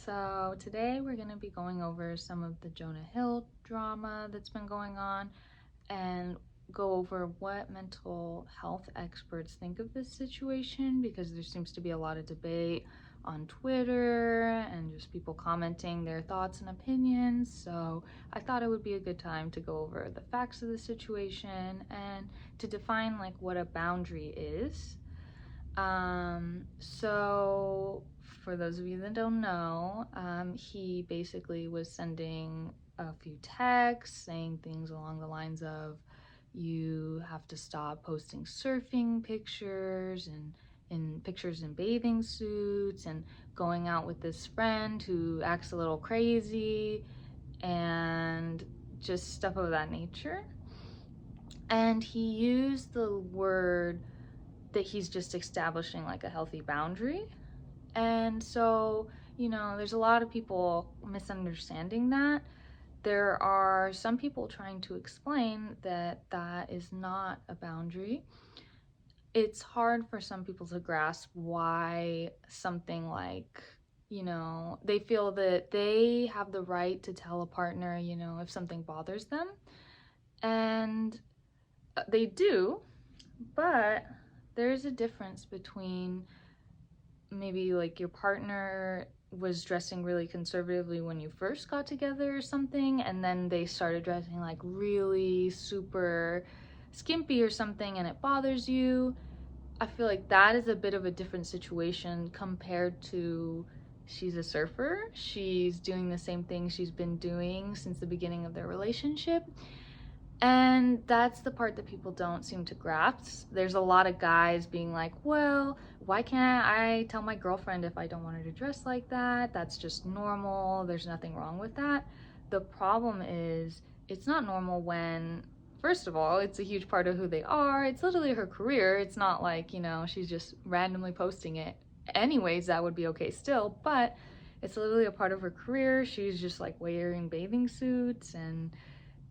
So today we're going to be going over some of the Jonah Hill drama that's been going on and go over what mental health experts think of this situation, because there seems to be a lot of debate on Twitter and just people commenting their thoughts and opinions. So I thought it would be a good time to go over the facts of the situation and to define like what a boundary is. So for those of you that don't know, he basically was sending a few texts saying things along the lines of, you have to stop posting surfing pictures and in pictures in bathing suits and going out with this friend who acts a little crazy and just stuff of that nature. And he used the word that he's just establishing like a healthy boundary. And so, there's a lot of people misunderstanding that. There are some people trying to explain that that is not a boundary. It's hard for some people to grasp why something like, they feel that they have the right to tell a partner, if something bothers them. And they do, but there's a difference between maybe like your partner was dressing really conservatively when you first got together or something, and then they started dressing like really super skimpy or something and it bothers you. I feel like that is a bit of a different situation compared to, she's a surfer, she's doing the same thing she's been doing since the beginning of their relationship. And that's the part that people don't seem to grasp. There's a lot of guys being like, well, why can't I tell my girlfriend if I don't want her to dress like that? That's just normal. There's nothing wrong with that. The problem is, it's not normal when, first of all, it's a huge part of who they are. It's literally her career. It's not like, she's just randomly posting it. Anyways, that would be okay still, but it's literally a part of her career. She's just like wearing bathing suits and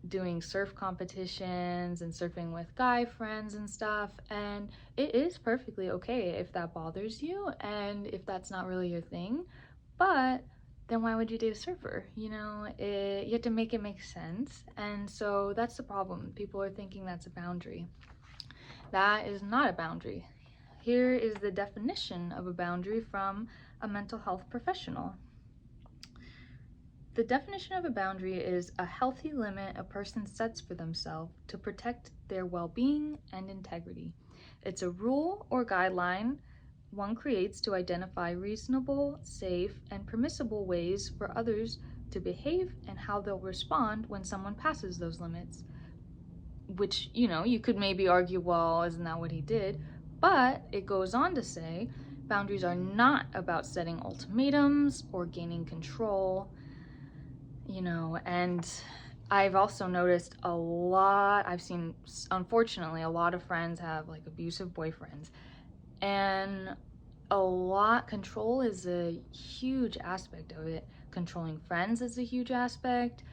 doing surf competitions and surfing with guy friends and stuff, and it is perfectly okay if that bothers you and if that's not really your thing. But then why would you date a surfer? You have to make it make sense. And so that's the problem. People are thinking that's a boundary. That is not a boundary. Here is the definition of a boundary from a mental health professional. The definition of a boundary is a healthy limit a person sets for themselves to protect their well-being and integrity. It's a rule or guideline one creates to identify reasonable, safe, and permissible ways for others to behave and how they'll respond when someone passes those limits. Which, you could maybe argue, well, isn't that what he did? But it goes on to say, boundaries are not about setting ultimatums or gaining control. And I've also noticed I've seen, unfortunately, a lot of friends have like abusive boyfriends, and control is a huge aspect of it. Controlling friends is a huge aspect,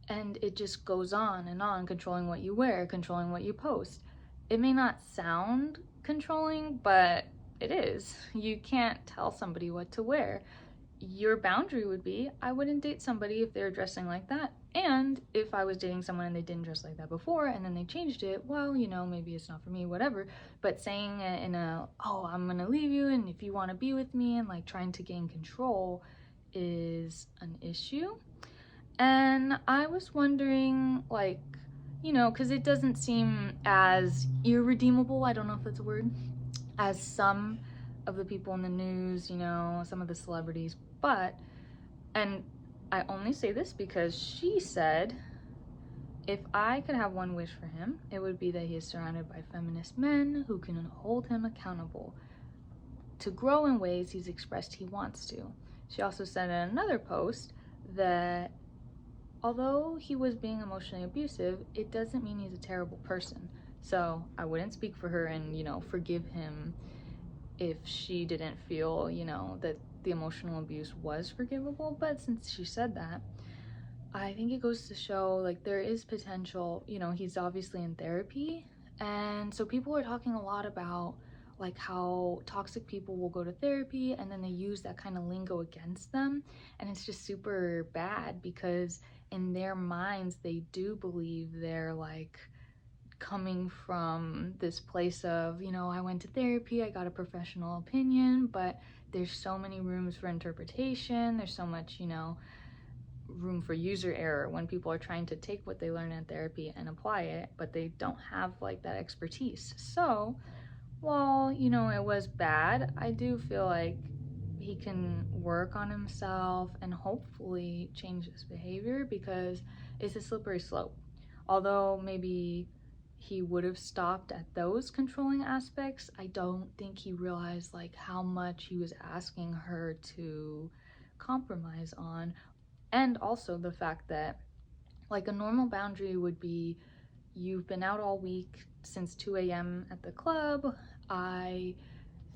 and it just goes on and on, controlling what you wear, controlling what you post. It may not sound controlling, but it is. You can't tell somebody what to wear. Your boundary would be, I wouldn't date somebody if they're dressing like that. And if I was dating someone and they didn't dress like that before and then they changed it, well, maybe it's not for me, whatever. But saying it in I'm gonna leave you and if you want to be with me, and like trying to gain control is an issue. And I was wondering, like, because it doesn't seem as irredeemable, I don't know if that's a word, as some of the people in the news, some of the celebrities. And I only say this because she said, if I could have one wish for him, it would be that he is surrounded by feminist men who can hold him accountable to grow in ways he's expressed he wants to. She also said in another post that although he was being emotionally abusive, it doesn't mean he's a terrible person. So I wouldn't speak for her and, forgive him if she didn't feel, that the emotional abuse was forgivable. But since she said that, I think it goes to show, like, there is potential. He's obviously in therapy, and so people are talking a lot about like how toxic people will go to therapy and then they use that kind of lingo against them, and it's just super bad because in their minds they do believe they're like coming from this place of, you know, I went to therapy, I got a professional opinion, but there's so many rooms for interpretation, there's so much, you know, room for user error when people are trying to take what they learn in therapy and apply it, but they don't have like that expertise. So while, you know, it was bad, I do feel like he can work on himself and hopefully change his behavior, because it's a slippery slope. Although maybe he would have stopped at those controlling aspects, I don't think he realized like how much he was asking her to compromise on. And also the fact that like a normal boundary would be, you've been out all week since 2 a.m. at the club. I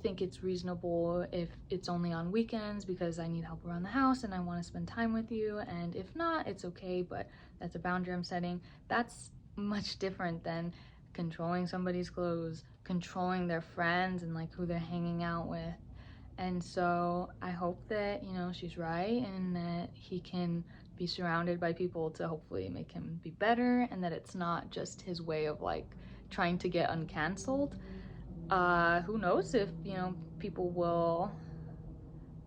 think it's reasonable if it's only on weekends because I need help around the house and I want to spend time with you. And if not, it's okay, but that's a boundary I'm setting. That's much different than controlling somebody's clothes, controlling their friends and like who they're hanging out with. And so I hope that, you know, she's right and that he can be surrounded by people to hopefully make him be better, and that it's not just his way of like trying to get uncanceled. Who knows if, you know, people will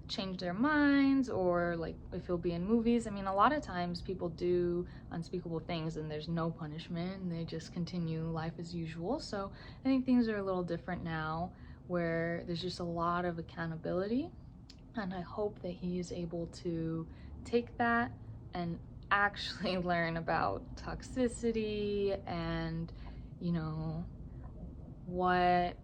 change their minds, or like if he'll be in movies. I mean, a lot of times people do unspeakable things and there's no punishment and they just continue life as usual. So I think things are a little different now where there's just a lot of accountability, and I hope that he is able to take that and actually learn about toxicity and, you know, what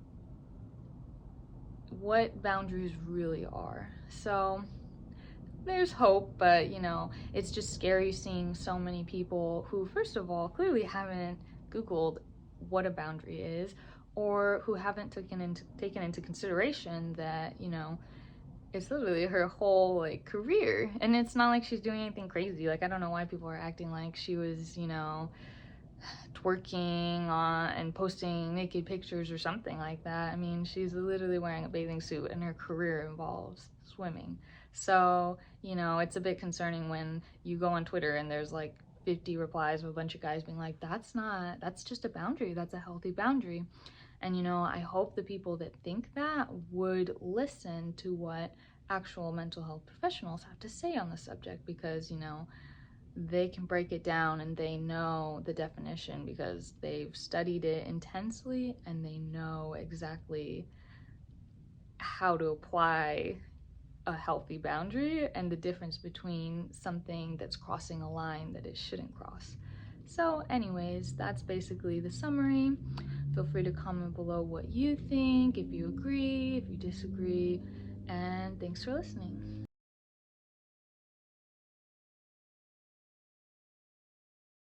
boundaries really are. So there's hope, but you know, it's just scary seeing so many people who, first of all, clearly haven't Googled what a boundary is, or who haven't taken into consideration that, you know, it's literally her whole like career, and it's not like she's doing anything crazy. Like, I don't know why people are acting like she was, you know, twerking on and posting naked pictures or something like that. I mean, she's literally wearing a bathing suit and her career involves swimming. So, you know, it's a bit concerning when you go on Twitter and there's like 50 replies of a bunch of guys being like, that's just a boundary, that's a healthy boundary. And, you know, I hope the people that think that would listen to what actual mental health professionals have to say on the subject, because, you know, they can break it down and they know the definition because they've studied it intensely and they know exactly how to apply a healthy boundary and the difference between something that's crossing a line that it shouldn't cross. So anyways, that's basically the summary. Feel free to comment below what you think, if you agree, if you disagree, and thanks for listening.